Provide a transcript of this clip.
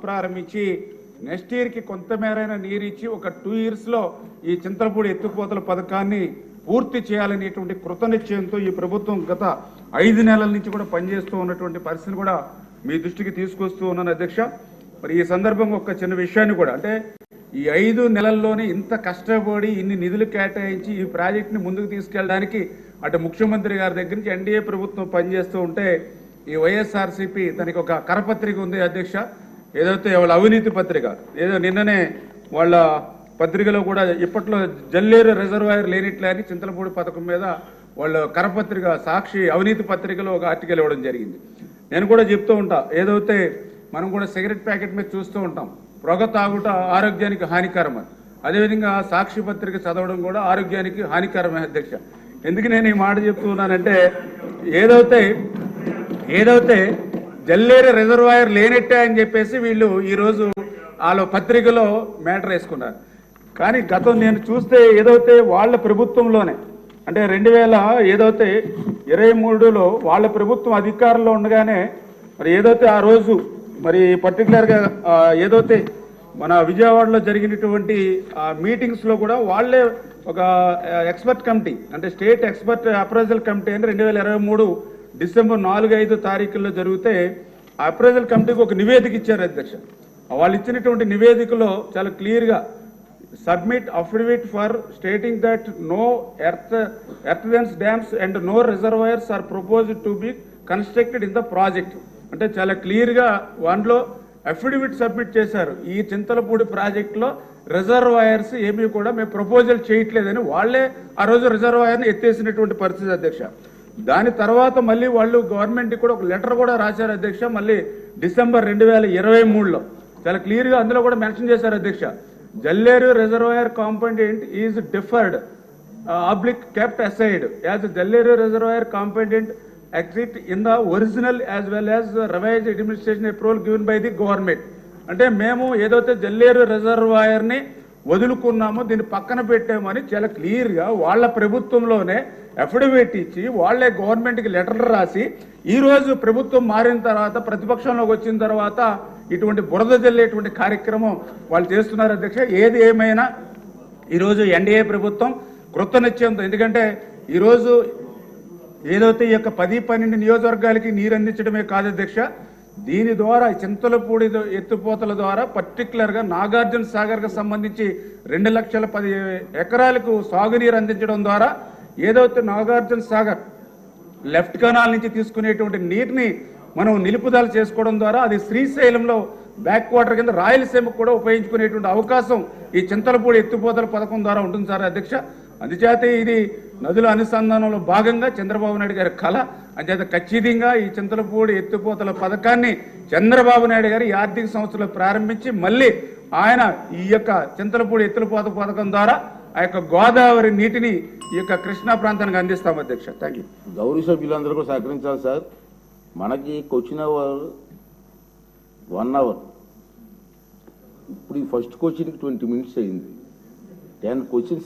ప్రారంభించి నెక్స్ట్ ఇయర్కి కొంతమేరైనా నీరు ఇచ్చి ఒక 2 yearsలో ఈ చింతలపూడి ఎత్తిపోతల పథకాన్ని పూర్తి చేయాలనేటువంటి కృతనిశ్చయంతో ఈ ప్రభుత్వం గత 5 నెలల నుంచి కూడా పనిచేస్తూ ఉన్నటువంటి పరిస్థితిని కూడా మీ దృష్టికి తీసుకొస్తూ ఉన్నాను అధ్యక్ష. మరి ఈ సందర్భంగా ఒక చిన్న విషయాన్ని కూడా అంటే ఈ 5 నెలల్లోనే ఇంత కష్టపడి ఇన్ని నిధులు కేటాయించి ఈ ప్రాజెక్టుని ముందుకు తీసుకెళ్ళడానికి అటు ముఖ్యమంత్రి గారి దగ్గర నుంచి ఎన్డీఏ ప్రభుత్వం పనిచేస్తూ ఉంటే ఈ వైఎస్ఆర్సీపీ తనకి ఒక కరపత్రిక ఉంది అధ్యక్ష, ఏదైతే వాళ్ళ అవినీతి పత్రిక, ఏదో నిన్ననే వాళ్ళ పత్రికలో కూడా ఇప్పట్లో జల్లేరు రిజర్వాయర్ లేనిట్లే అని చింతలపూడి పథకం మీద వాళ్ళ కరపత్రిక సాక్షి అవినీతి పత్రికలో ఒక ఆర్టికల్ ఇవ్వడం జరిగింది. నేను కూడా చెప్తూ ఉంటా, ఏదైతే మనం కూడా సిగరెట్ ప్యాకెట్ మీద చూస్తూ ఉంటాం పొగ తాగుట ఆరోగ్యానికి హానికరం అని, అదేవిధంగా సాక్షి పత్రిక చదవడం కూడా ఆరోగ్యానికి హానికరమే అధ్యక్ష. ఎందుకు నేను ఈ మాట చెప్తున్నానంటే ఏదైతే జల్లేరు రిజర్వాయర్ లేనట్టే అని చెప్పేసి వీళ్ళు ఈరోజు వాళ్ళ పత్రికలో మ్యాటర్ వేసుకున్నారు. కానీ గతం నేను చూస్తే ఏదైతే వాళ్ళ ప్రభుత్వంలోనే అంటే 2023లో వాళ్ళ ప్రభుత్వం అధికారంలో ఉండగానే మరి ఏదైతే ఆ రోజు మరి పర్టికులర్గా ఏదైతే మన విజయవాడలో జరిగినటువంటి మీటింగ్స్లో కూడా వాళ్ళే ఒక ఎక్స్పర్ట్ కమిటీ అంటే స్టేట్ ఎక్స్పర్ట్ అప్రైజల్ కమిటీ అని 2023 డిసెంబర్ 4-5 తారీఖుల్లో జరిగితే ఆ అప్రైజల్ కమిటీకి ఒక నివేదిక ఇచ్చారు అధ్యక్ష. వాళ్ళు ఇచ్చినటువంటి నివేదికలో చాలా క్లియర్గా submit affidavit for stating that no earthen dams and no reservoirs are proposed to be constructed in the project అంటే చాలా క్లియర్గా వన్లో అఫిడవిట్ సబ్మిట్ చేశారు. ఈ చింతలపూడి ప్రాజెక్టులో రిజర్వాయర్స్ ఏమీ కూడా మేము ప్రపోజల్ చేయట్లేదని వాళ్ళే ఆ రోజు రిజర్వాయర్ని ఎత్తేసినటువంటి పరిస్థితి అధ్యక్ష. దాని తర్వాత మళ్ళీ వాళ్ళు గవర్నమెంట్కి కూడా ఒక లెటర్ కూడా రాశారు అధ్యక్ష. మళ్ళీ డిసెంబర్ 2023లో చాలా క్లియర్గా అందులో కూడా మెన్షన్ చేశారు అధ్యక్ష, Jalleru reservoir component is deferred oblique kept aside as Jalleru reservoir component exit in the original as well as revised administration approval given by the government అంటే మేము ఏదైతే జల్లేరు రిజర్వాయర్ని వదులుకున్నామో దీన్ని పక్కన పెట్టామని చాలా క్లియర్గా వాళ్ళ ప్రభుత్వంలోనే అఫిడవిట్ ఇచ్చి వాళ్ళే గవర్నమెంట్కి లెటర్ రాసి ఈరోజు ప్రభుత్వం మారిన తర్వాత ప్రతిపక్షంలోకి వచ్చిన తర్వాత ఇటువంటి బురద జల్లేటువంటి కార్యక్రమం వాళ్ళు చేస్తున్నారు అధ్యక్ష. ఏది ఏమైనా ఈరోజు ఎన్డీఏ ప్రభుత్వం కృతనిశ్చయంతో ఎందుకంటే ఈరోజు ఏదైతే ఈ యొక్క 10-12 నియోజకవర్గాలకి నీరు అందించడమే కాదు అధ్యక్ష, దీని ద్వారా చింతలపూడి ఎత్తిపోతల ద్వారా పర్టికులర్గా నాగార్జున సాగర్కి సంబంధించి 2,10,000 ఎకరాలకు సాగునీరు అందించడం ద్వారా ఏదైతే నాగార్జున సాగర్ లెఫ్ట్ కెనాల్ నుంచి తీసుకునేటువంటి నీటిని మనం నిలుపుదల చేసుకోవడం ద్వారా అది శ్రీశైలంలో బ్యాక్ వాటర్ కింద రాయలసీమకు కూడా ఉపయోగించుకునేటువంటి అవకాశం ఈ చింతలపూడి ఎత్తిపోతల పథకం ద్వారా ఉంటుంది సార్ అధ్యక్ష. అందుచేత ఇది నదుల అనుసంధానంలో భాగంగా చంద్రబాబు నాయుడు గారి కళ. అంచేత ఖచ్చితంగా ఈ చింతలపూడి ఎత్తిపోతల పథకాన్ని చంద్రబాబు నాయుడు గారు ఈ ఆర్థిక సంవత్సరంలో ప్రారంభించి మళ్ళీ ఆయన ఈ యొక్క చింతలపూడి ఎత్తిపోత పథకం ద్వారా ఆ యొక్క గోదావరి నీటిని ఈ యొక్క కృష్ణా ప్రాంతానికి అందిస్తాం అధ్యక్ష. Thank you. గౌరవ సభ్యులందరూ కూడా సహకరించాలి సార్. మనకి క్వశ్చన్ అవర్ 1 hour, ఇప్పుడు ఈ ఫస్ట్ క్వశ్చన్కి 20 minutes అయింది. 10 questions